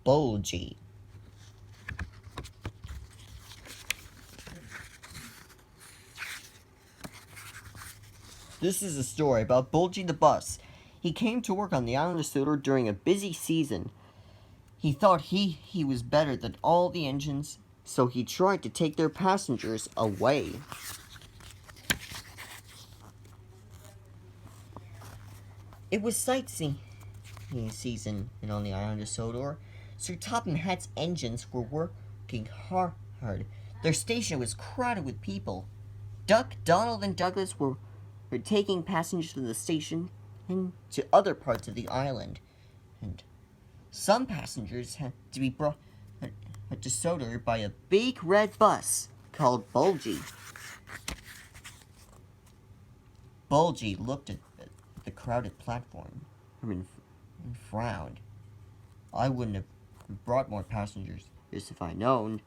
Bulgy. This is a story about Bulgy the bus. He came to work on the island of Sodor during a busy season. He thought he was better than all the engines, so he tried to take their passengers away. It was sightseeing season on the island of Sodor. Sir Topham Hatt's engines were working hard. Their station was crowded with people. Duck, Donald, and Douglas were taking passengers from the station to other parts of the island. And some passengers had to be brought to Sodor by a big red bus called Bulgy. Bulgy looked at the crowded platform and frowned. I wouldn't have brought more passengers if I'd known.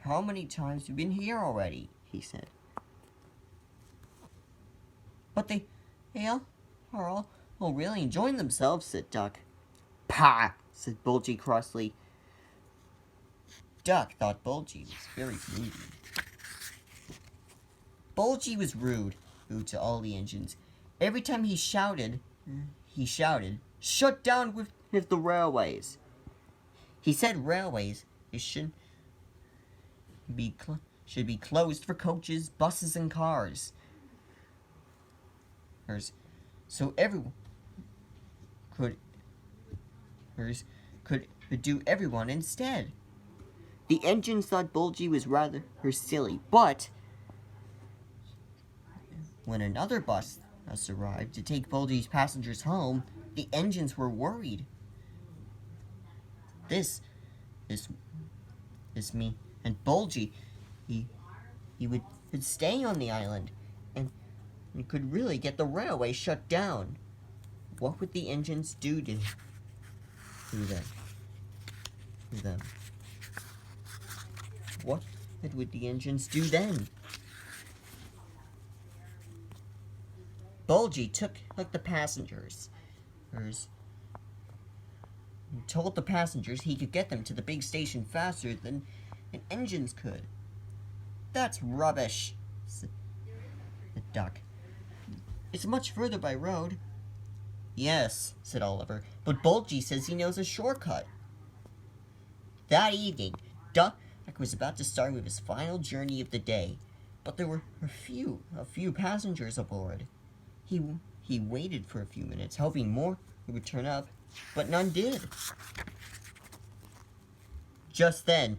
How many times have you been here already? He said. But they are all really enjoying themselves, said Duck. Pah, said Bulgy crossly. Duck thought Bulgy was very moody. Bulgy was rude to all the engines. Every time he shouted, shut down with the railways. He said railways should be closed for coaches, buses, and cars. So everyone could do everyone instead. The engines thought Bulgy was rather silly, but when another bus arrived to take Bulgy's passengers home, the engines were worried. This me and Bulgy, he would stay on the island and could really get the railway shut down. What would the engines do to them? What would the engines do then? Bulgy took the passengers. He told the passengers he could get them to the big station faster than engines could. That's rubbish, said the Duck. It's much further by road. Yes, said Oliver, but Bulgy says he knows a shortcut. That evening, Duck was about to start with his final journey of the day, but there were a few passengers aboard. He waited for a few minutes, hoping more would turn up, but none did. Just then,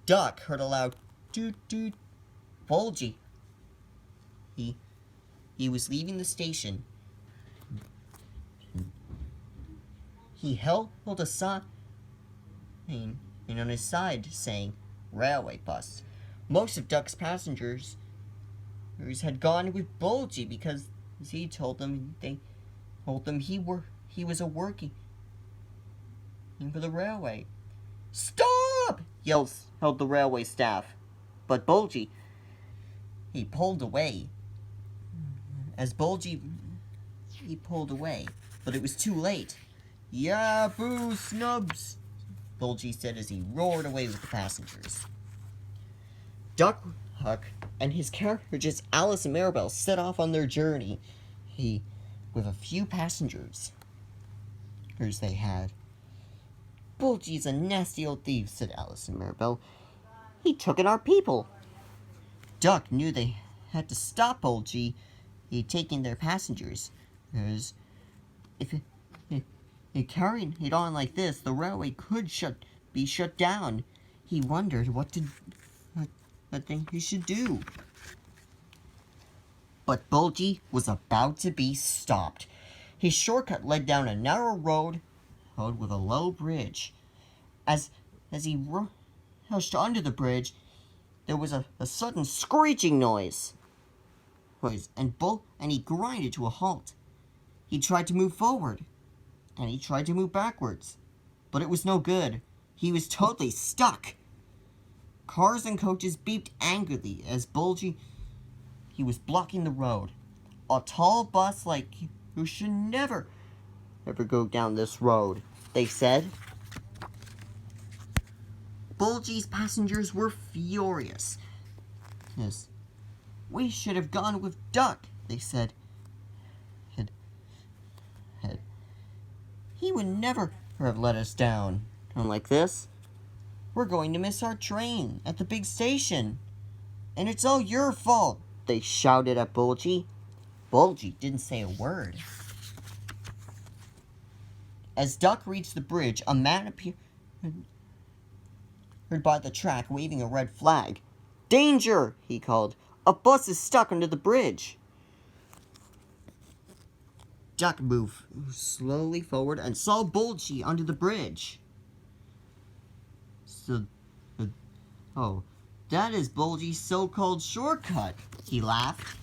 Duck heard a loud toot toot. Bulgy. He was leaving the station. He held a sign on his side saying, "Railway bus." Most of Duck's passengers had gone with Bulgy because he told them he was working for the railway. "Stop!" yelled the railway staff. But Bulgy, he pulled away. He pulled away, but it was too late. "Yeah, boo, snubs," Bulgy said as he roared away with the passengers. Duck Huck and his carriages Alice and Maribel set off on their journey. With a few passengers they had. "Bulgy's a nasty old thief," said Alice and Maribel. "He took in our people." Duck knew they had to stop Bulgy taking their passengers. If it carried it on like this, the railway could be shut down. He wondered what he should do. But Bulgy was about to be stopped. His shortcut led down a narrow road with a low bridge. As he rushed under the bridge, there was a sudden screeching noise. And he grinded to a halt. He tried to move forward, and he tried to move backwards, but it was no good. He was totally stuck. Cars and coaches beeped angrily as Bulgy he was blocking the road. A tall bus who should never ever go down this road, they said. Bulgy's passengers were furious. Yes, we should have gone with Duck, they said. He would never have let us down. And like this, we're going to miss our train at the big station. And it's all your fault, they shouted at Bulgy. Bulgy didn't say a word. As Duck reached the bridge, a man appeared by the track waving a red flag. "Danger!" he called. "A bus is stuck under the bridge." Duck moved slowly forward and saw Bulgy under the bridge. Oh, that is Bulgy's so-called shortcut, he laughed.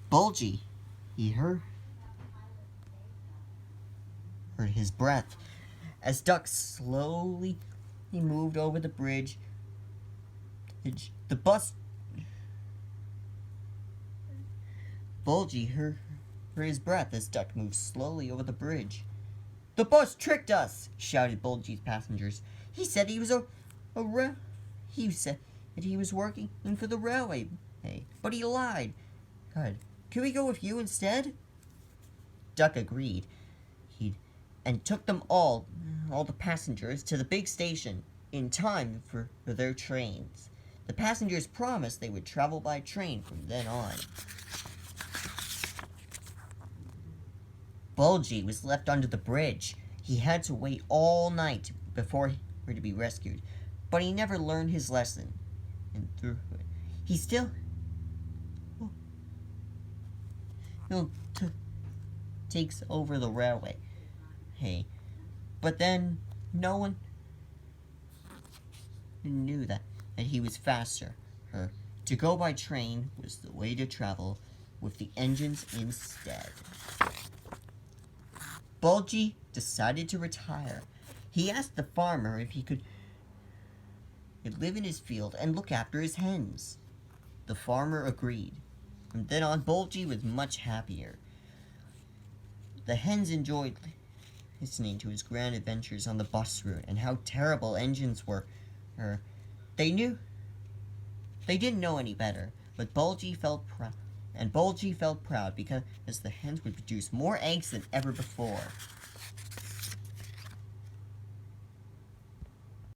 Bulgy, he heard his breath as Duck slowly moved over the bridge. The bus... Bulgy heard his breath as Duck moved slowly over the bridge. "The bus tricked us!" shouted Bulgy's passengers. "He said he was he said that he was working for the railway, but he lied. God, can we go with you instead?" Duck agreed. And took them all the passengers, to the big station in time for their trains. The passengers promised they would travel by train from then on. Bulgy was left under the bridge. He had to wait all night before he were to be rescued, but he never learned his lesson. And he still takes over the railway. But then no one knew that he was faster. To go by train was the way to travel, with the engines instead. Bulgy decided to retire. He asked the farmer if he could live in his field and look after his hens. The farmer agreed. From then on, Bulgy was much happier. The hens enjoyed listening to his grand adventures on the bus route and how terrible engines were. They didn't know any better, but Bulgy felt proud. And Bulgy felt proud because the hens would produce more eggs than ever before.